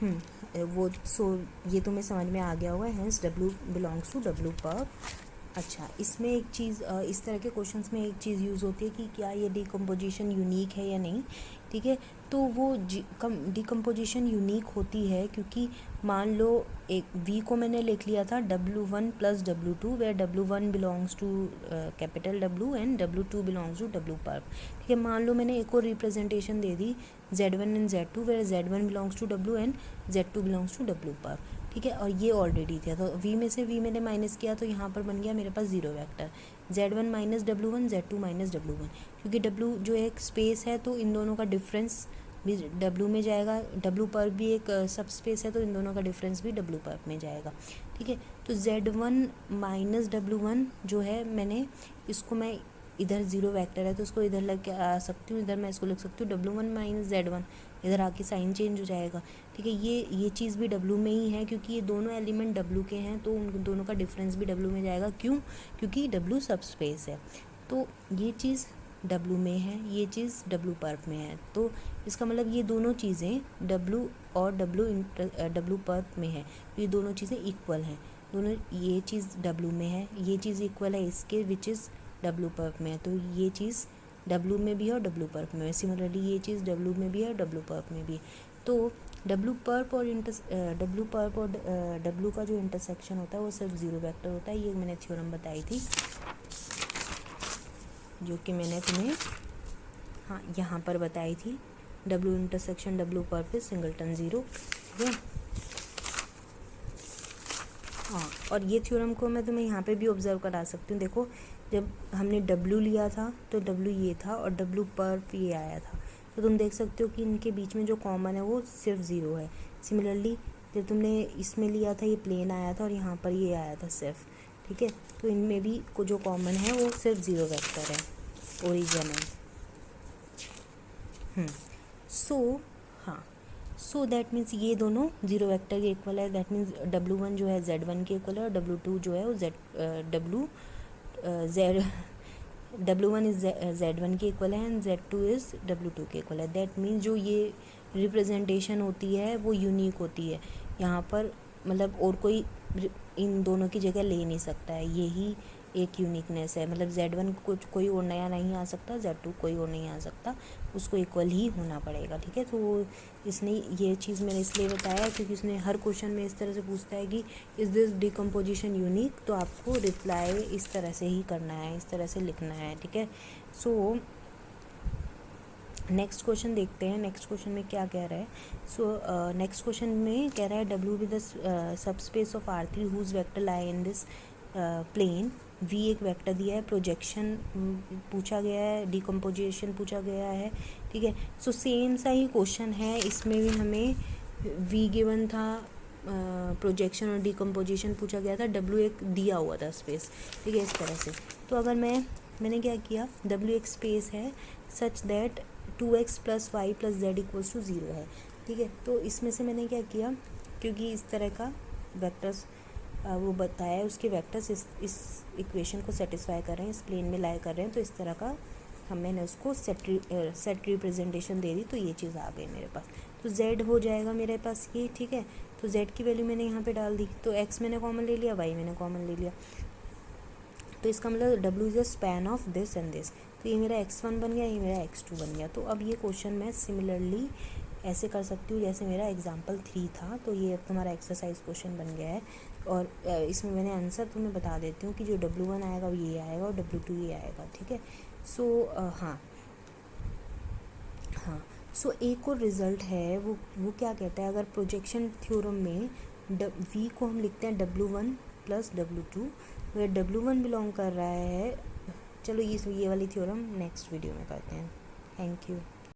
वो ये तुम्हें समझ में आ गया होगा, hence W belongs to W perp. अच्छा, इसमें एक चीज़, इस तरह के क्वेश्चंस में एक चीज़ यूज़ होती है कि क्या ये डिकम्पोजिशन यूनिक है या नहीं, ठीक है। तो वो डिकम्पोजिशन यूनिक होती है क्योंकि मान लो एक V को मैंने लिख लिया था W1 plus W2, where W1 belongs to capital W and W2 belongs to W perp, ठीक है। मान लो मैंने एक और रिप्रेजेंटेशन दे दी Z1 and Z2, where Z1 belongs to W and Z2 belongs to W perp, ठीक है। और ये ऑलरेडी था, तो V में से V मैंने माइनस किया तो यहाँ पर बन गया मेरे पास zero vector, Z1 minus W1, Z2 minus W1, क्योंकि W जो एक स्पेस है तो इन दोनों का डिफरेंस भी W में जाएगा, W पर भी एक सब स्पेस है तो इन दोनों का डिफरेंस भी W पर में जाएगा, ठीक है। तो Z1 माइनस W1 जो है, मैंने इसको, मैं इधर जीरो वेक्टर है तो उसको इधर लग के आ सकती हूँ, इधर मैं इसको लिख सकती हूँ W1 माइनस Z1, इधर आके साइन चेंज हो जाएगा, ठीक है। ये चीज़ भी W में ही है क्योंकि ये दोनों एलिमेंट W के हैं, तो उन दोनों का डिफरेंस भी W में जाएगा। क्यों? क्योंकि W सब स्पेस है, तो ये चीज़ W में है, ये चीज़ W परप में है, तो इसका मतलब ये दोनों चीज़ें W और W परप में है, तो ये दोनों चीज़ें इक्वल हैं, दोनों, ये चीज़ W में है, ये चीज़ इक्वल है इसके विच इज़ W परप में है, तो ये चीज़ W में भी है और W परप में है। सिमिलरली ये चीज़ W में भी है और W परप में भी है। तो W परप और W का जो इंटरसेक्शन होता है वो सिर्फ जीरो वेक्टर होता है। ये मैंने थ्योरम बताई थी, जो कि मैंने तुम्हें यहाँ पर बताई थी, W intersection W perp is singleton zero, ठीक है। और ये थ्योरम को मैं तुम्हें यहाँ पे भी ऑब्जर्व करा सकती हूँ। देखो, जब हमने W लिया था तो W ये था और W परप ये आया था, तो तुम देख सकते हो कि इनके बीच में जो कॉमन है वो सिर्फ ज़ीरो है। सिमिलरली जब तुमने इसमें लिया था, ये प्लेन आया था और यहाँ पर ये आया था सिर्फ, ठीक है। तो इनमें भी जो कॉमन है वो सिर्फ ज़ीरो वेक्टर है, ओरिजिन है। सो दैट मीन्स ये दोनों जीरो वेक्टर के इक्वल है। दैट मीन्स W1 जो है Z1 के इक्वल है और W2 जो है वो W1 इज Z1 के इक्वल है एंड Z2 इज़ W2 के इक्वल है। दैट मीन्स जो ये रिप्रेजेंटेशन होती है वो यूनिक होती है यहाँ पर, मतलब और कोई इन दोनों की जगह ले नहीं सकता है, यही एक यूनिकनेस है। मतलब Z1 कुछ कोई और नया नहीं आ सकता, Z2 कोई और नहीं आ सकता, उसको इक्वल ही होना पड़ेगा, ठीक है। तो इसने ये चीज़ मैंने इसलिए बताया क्योंकि इसने हर क्वेश्चन में इस तरह से पूछता है कि इज़ दिस डिकम्पोजिशन यूनिक, तो आपको रिप्लाई इस तरह से ही करना है, इस तरह से लिखना है, ठीक है। सो नेक्स्ट क्वेश्चन देखते हैं, नेक्स्ट क्वेश्चन में क्या कह रहा है। सो नेक्स्ट क्वेश्चन में कह रहा है W with the subspace of R3 whose vector lie in this plane. V एक वेक्टर दिया है, प्रोजेक्शन पूछा गया है, डिकम्पोजिशन पूछा गया है, ठीक है। सो सेम सा ही क्वेश्चन है, इसमें भी हमें V गिवन था, प्रोजेक्शन और डिकम्पोजिशन पूछा गया था, W एक दिया हुआ था स्पेस, ठीक है, इस तरह से। तो अगर मैंने क्या किया, W एक स्पेस है such that 2x plus Y plus Z equals to zero है, ठीक है। तो इसमें से मैंने क्या किया, क्योंकि इस तरह का वेक्टर्स वो बताया है, उसके वेक्टर्स इस इक्वेशन को सेटिस्फाई कर रहे हैं, इस प्लेन में लाई कर रहे हैं, तो इस तरह का मैंने उसको सेट रिप्रेजेंटेशन दे दी, तो ये चीज़ आ गई मेरे पास। तो z हो जाएगा मेरे पास ये, ठीक है। तो z की वैल्यू मैंने यहाँ पे डाल दी, तो x मैंने कॉमन ले लिया, y मैंने कॉमन ले लिया, तो इसका मतलब W is a span of this and this, तो ये मेरा x1 बन गया, ये मेरा x2 बन गया। तो अब ये क्वेश्चन मैं सिमिलरली ऐसे कर सकती हूँ जैसे मेरा एग्जाम्पल 3 था, तो ये अब तुम्हारा एक्सरसाइज क्वेश्चन बन गया है। और इसमें मैंने आंसर तुम्हें बता देती हूँ कि जो W1 आएगा वो ये आएगा और W2 ये आएगा, ठीक है। सो एक और रिज़ल्ट है, वो क्या कहता है, अगर प्रोजेक्शन थ्योरम में V को हम लिखते हैं W1 प्लस W2, वह W1 बिलोंग कर रहा है। चलो ये वाली थ्योरम नेक्स्ट वीडियो में करते हैं। Thank you.